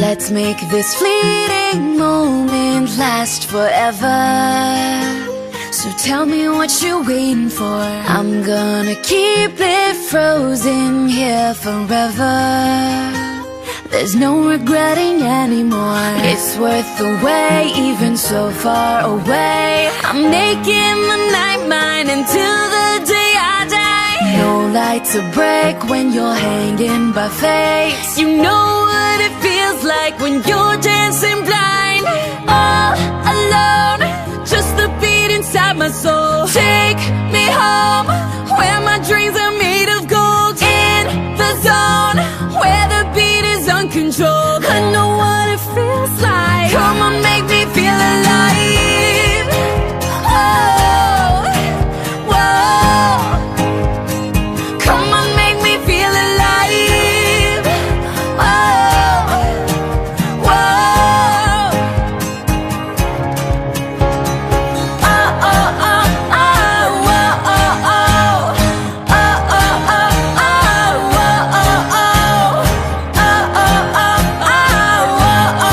Let's make this fleeting moment last forever. So tell me what you're waiting for. I'm gonna keep it frozen here forever. There's no regretting anymore. It's worth the wait, even so far away. I'm making the night mine until the day I die. No light to break when you're hanging by fate. You know what it feels like when you're dancing blind. All alone, just the beat inside my soul. Take me home, where my dreams are made of gold. In the zone, where the beat is uncontrolled. I know what it feels like. Come on, make me feel alive. Oh, whoa. Come on, make me feel alive. Oh, whoa. Oh, oh, oh, oh, oh, oh, oh. Oh, oh, oh, oh,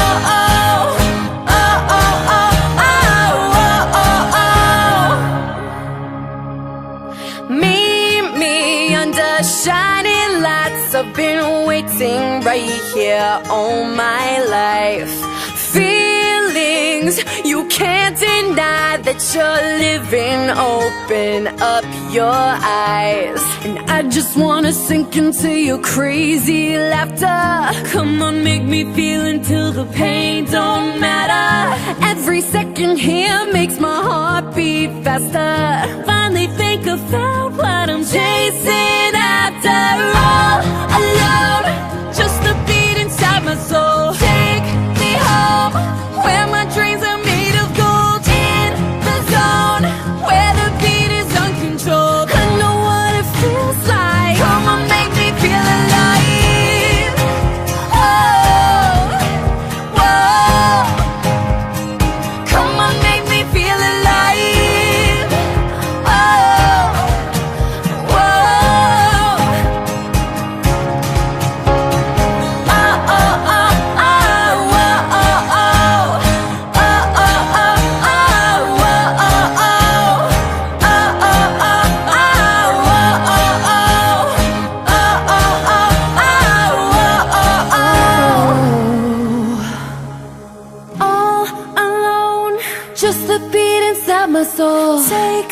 oh, oh, oh. Meet me under shining lights. I've been waiting right here all my life. Feelings you can't deny that you're living. Open up your eyes, and I just wanna sink into your crazy laughter. Come on, make me feel until the pain don't matter. Every second here makes my heart beat faster. Finally think about what I'm chasing after. All alone, just the beat inside my soul. Take me home, where my dreams are made of gold. In the zone, where the beat is uncontrolled. I know what it feels like. Come on, make me feel alive. Oh, whoa. Come on, make me feel alive. Oh, whoa. Oh, oh, oh, oh, oh, oh, oh. Oh, oh, oh, oh, oh, oh, oh. Oh, oh, oh, oh, oh, oh, oh. Oh, oh, oh, oh, oh, oh. All alone, just the beat inside my soul. Take